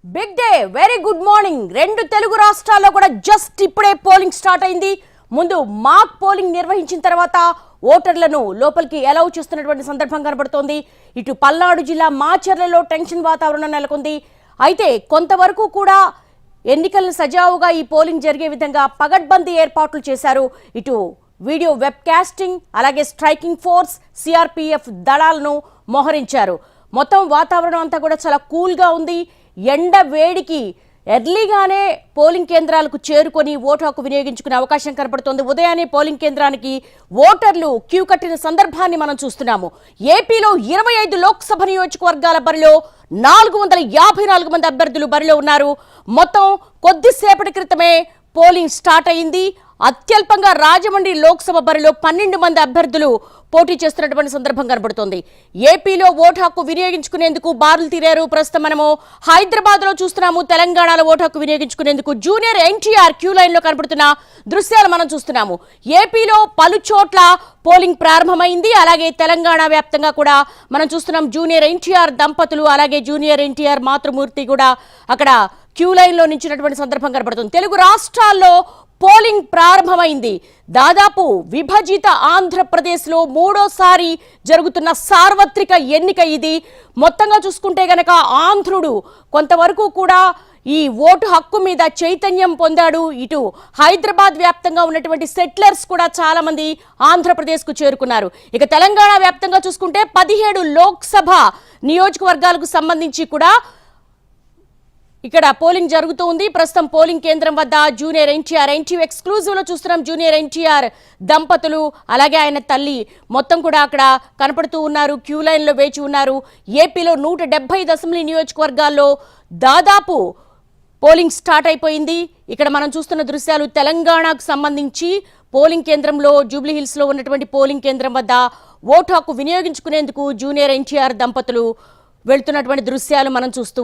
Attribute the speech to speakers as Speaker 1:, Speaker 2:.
Speaker 1: Big day, very good morning. రెండు తెలుగు రాష్ట్రాల్లో కూడా జస్ట్ ఇప్పుడే పోలింగ్ స్టార్ట్ అయింది. ముందు మాక్ పోలింగ్ నిర్వహించిన తర్వాత ఓటర్లను లోపలికి అలౌ చేస్తున్నటువంటి సందర్భం కనబడుతోంది. ఇటు పల్నాడు జిల్లా మాచర్లలో టెన్షన్ వాతావరణం నెలకొంది. అయితే కొంతవరకు కూడా ఎన్నికలను సజావుగా ఈ పోలింగ్ జరిగే విధంగా పగడ్బందీ ఏర్పాట్లు చేశారు. ఇటు వీడియో వెబ్ కాస్టింగ్, అలాగే స్ట్రైకింగ్ ఫోర్స్, సిఆర్పిఎఫ్ దళాలను మోహరించారు. మొత్తం వాతావరణం అంతా కూడా చాలా కూల్గా ఉంది. ఎండ వేడికి ఎర్లీగానే పోలింగ్ కేంద్రాలకు చేరుకొని ఓటు హక్కు వినియోగించుకునే అవకాశం కనపడుతోంది. ఉదయాన్నే పోలింగ్ కేంద్రానికి ఓటర్లు క్యూ కట్టిన సందర్భాన్ని మనం చూస్తున్నాము. ఏపీలో 25 లోక్సభ నియోజకవర్గాల బరిలో 454 మంది అభ్యర్థులు బరిలో ఉన్నారు. మొత్తం కొద్దిసేపటి క్రితమే పోలింగ్ స్టార్ట్ అయింది. అత్యల్పంగా రాజమండ్రి లోక్సభ బరిలో 12 మంది అభ్యర్థులు పోటీ చేస్తున్నటువంటి సందర్భం కనబడుతోంది. ఏపీలో ఓటు హక్కు వినియోగించుకునేందుకు బారులు తీరారు. ప్రస్తుతం మనము హైదరాబాద్ లో చూస్తున్నాము. తెలంగాణలో ఓటు హక్కు వినియోగించుకునేందుకు జూనియర్ ఎన్టీఆర్ క్యూ లైన్ లో కనబడుతున్న దృశ్యాలు మనం చూస్తున్నాము. ఏపీలో పలు చోట్ల పోలింగ్ ప్రారంభమైంది. అలాగే తెలంగాణ వ్యాప్తంగా కూడా మనం చూస్తున్నాం. జూనియర్ ఎన్టీఆర్ దంపతులు, అలాగే జూనియర్ ఎన్టీఆర్ మాతృమూర్తి కూడా అక్కడ క్యూ లైన్ లో నించినటువంటి సందర్భం కనబడుతుంది. తెలుగు రాష్ట్రాల్లో పోలింగ్ ప్రారంభమైంది. దాదాపు విభజిత ఆంధ్రప్రదేశ్లో మూడోసారి జరుగుతున్న సార్వత్రిక ఎన్నిక ఇది. మొత్తంగా చూసుకుంటే గనక ఆంధ్రుడు కొంతవరకు కూడా ఈ ఓటు హక్కు మీద చైతన్యం పొందాడు. ఇటు హైదరాబాద్ వ్యాప్తంగా ఉన్నటువంటి సెటిలర్స్ కూడా చాలా మంది ఆంధ్రప్రదేశ్కు చేరుకున్నారు. ఇక తెలంగాణ వ్యాప్తంగా చూసుకుంటే 17 లోక్సభ నియోజకవర్గాలకు సంబంధించి కూడా ఇక్కడ పోలింగ్ జరుగుతూ ఉంది. ప్రస్తుతం పోలింగ్ కేంద్రం వద్ద జూనియర్ ఎన్టీఆర్ ఎక్స్క్లూజివ్ లో చూస్తున్నాం. జూనియర్ ఎన్టీఆర్ దంపతులు, అలాగే ఆయన తల్లి మొత్తం కూడా అక్కడ కనపడుతూ ఉన్నారు. క్యూ లైన్ లో వేచి ఉన్నారు. ఏపీలో 175 అసెంబ్లీ నియోజకవర్గాల్లో దాదాపు పోలింగ్ స్టార్ట్ అయిపోయింది. ఇక్కడ మనం చూస్తున్న దృశ్యాలు తెలంగాణకు సంబంధించి పోలింగ్ కేంద్రంలో, జూబ్లీ హిల్స్ లో ఉన్నటువంటి పోలింగ్ కేంద్రం వద్ద ఓటు హక్కు వినియోగించుకునేందుకు జూనియర్ ఎన్టీఆర్ దంపతులు వెళ్తున్నటువంటి దృశ్యాలు మనం చూస్తూ